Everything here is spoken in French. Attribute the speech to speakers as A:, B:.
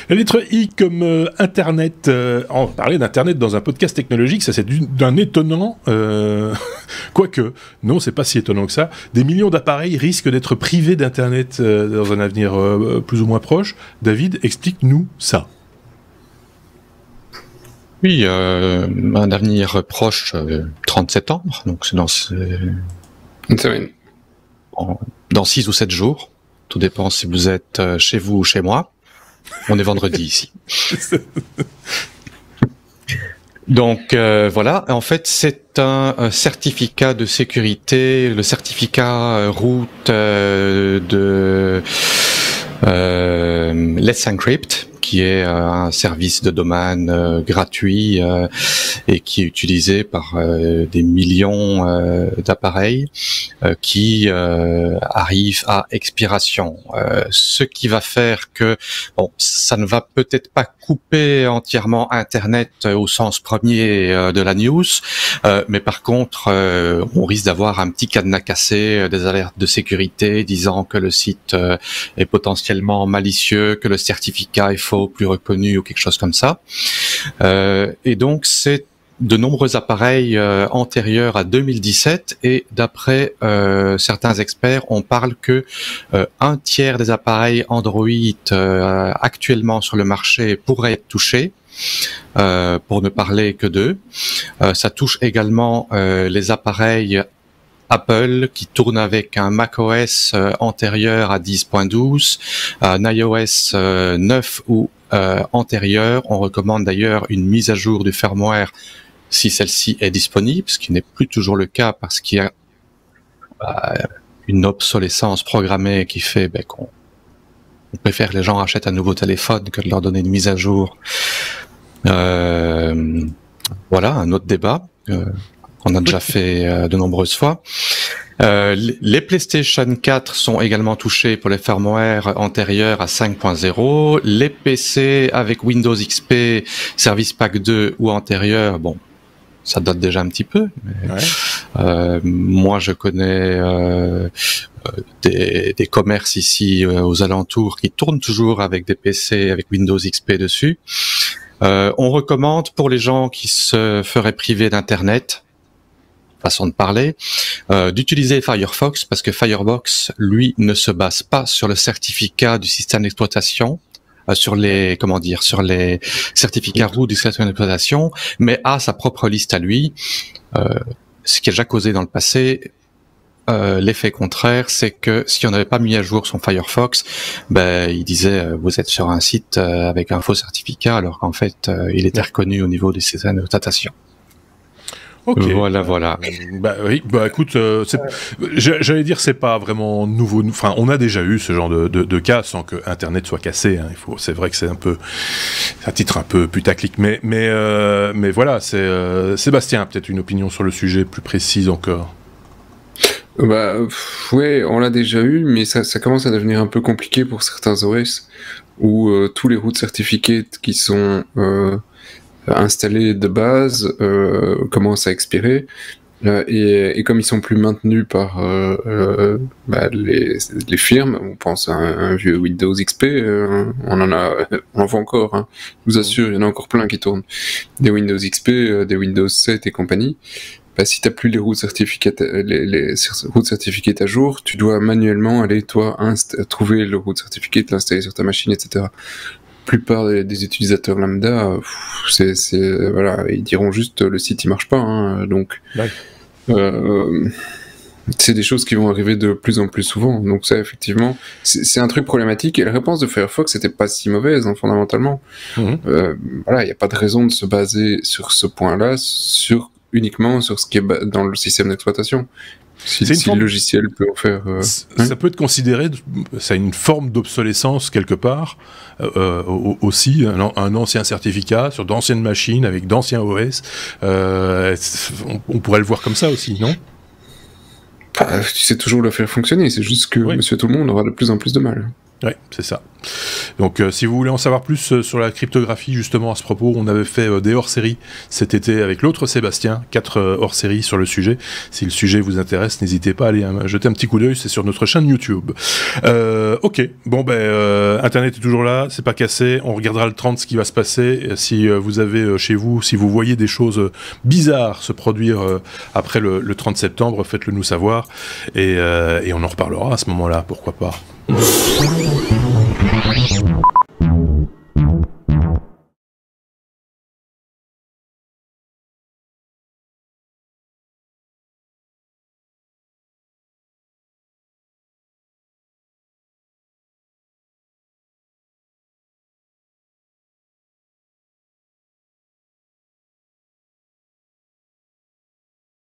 A: La lettre I comme Internet. On parlait d'Internet dans un podcast technologique, ça c'est d'un étonnant... Quoique, non, c'est pas si étonnant que ça. Des millions d'appareils risquent d'être privés d'Internet dans un avenir plus ou moins proche. David, explique-nous ça.
B: Oui, un avenir proche, 30 septembre, donc c'est dans 6 ou 7 jours. Tout dépend si vous êtes chez vous ou chez moi. On est vendredi ici. Donc voilà, en fait c'est un certificat de sécurité, le certificat root de Let's Encrypt, qui est un service de domaine gratuit et qui est utilisé par des millions d'appareils qui arrivent à expiration. Ce qui va faire que, bon, ça ne va peut-être pas couper entièrement Internet au sens premier de la news, mais par contre, on risque d'avoir un petit cadenas cassé, des alertes de sécurité disant que le site est potentiellement malicieux, que le certificat est faux, plus reconnu ou quelque chose comme ça. Et donc, c'est de nombreux appareils antérieurs à 2017 et d'après certains experts, on parle que un tiers des appareils Android actuellement sur le marché pourraient être touchés. Pour ne parler que d'eux. Ça touche également les appareils Apple qui tournent avec un macOS antérieur à 10.12, un iOS 9 ou antérieur. On recommande d'ailleurs une mise à jour du firmware si celle-ci est disponible, ce qui n'est plus toujours le cas parce qu'il y a une obsolescence programmée qui fait qu'on préfère que les gens achètent un nouveau téléphone que de leur donner une mise à jour. Voilà, un autre débat qu'on a déjà fait de nombreuses fois. Les PlayStation 4 sont également touchés pour les firmware antérieurs à 5.0. Les PC avec Windows XP, Service Pack 2 ou antérieur, bon, ça date déjà un petit peu. Mais, ouais. Moi, je connais des commerces ici aux alentours qui tournent toujours avec des PC avec Windows XP dessus. On recommande pour les gens qui se feraient priver d'Internet, façon de parler, d'utiliser Firefox parce que Firefox, lui, ne se base pas sur le certificat du système d'exploitation, sur les certificats root du système d'exploitation, mais a sa propre liste à lui. Ce qui a déjà causé dans le passé l'effet contraire, c'est que si on n'avait pas mis à jour son Firefox, il disait vous êtes sur un site avec un faux certificat, alors qu'en fait il était reconnu au niveau du système d'exploitation.
A: Okay.
B: Voilà.
A: Écoute, j'allais dire c'est pas vraiment nouveau. Enfin, on a déjà eu ce genre de cas sans que Internet soit cassé. Hein. C'est vrai que c'est un titre un peu putaclic, mais voilà. C'est Sébastien, peut-être une opinion sur le sujet plus précise encore.
C: Ouais, on l'a déjà eu, mais ça commence à devenir un peu compliqué pour certains OS où tous les root certificates qui sont installés de base commencent à expirer et comme ils sont plus maintenus par les firmes, on pense à un vieux Windows XP, on en voit encore, hein. Je vous assure, il y en a encore plein qui tournent, des Windows XP, des Windows 7 et compagnie. Si t'as plus les root certificates à jour, tu dois manuellement aller toi trouver le root certificate, l'installer sur ta machine, etc. La plupart des utilisateurs lambda, voilà, ils diront juste le site il marche pas, hein, donc c'est des choses qui vont arriver de plus en plus souvent. Donc ça, effectivement, c'est un truc problématique. Et la réponse de Firefox n'était pas si mauvaise, hein, fondamentalement. Voilà, il n'y a pas de raison de se baser sur ce point-là, uniquement sur ce qui est dans le système d'exploitation. Si le logiciel peut en faire...
A: ça peut être considéré, ça a une forme d'obsolescence quelque part, aussi, un ancien certificat sur d'anciennes machines avec d'anciens OS. On pourrait le voir comme ça aussi, non ?
C: Tu sais toujours le faire fonctionner, c'est juste que Monsieur Tout-le-Monde aura de plus en plus de mal.
A: Ouais, c'est ça. Donc si vous voulez en savoir plus sur la cryptographie, justement à ce propos, on avait fait des hors-séries cet été avec l'autre Sébastien, 4 hors-séries sur le sujet. Si le sujet vous intéresse, n'hésitez pas à aller jeter un petit coup d'œil, c'est sur notre chaîne YouTube. Ok, bon Internet est toujours là, c'est pas cassé, on regardera le 30 ce qui va se passer. Si vous avez chez vous, si vous voyez des choses bizarres se produire après le 30 septembre, faites-le nous savoir et on en reparlera à ce moment-là, pourquoi pas.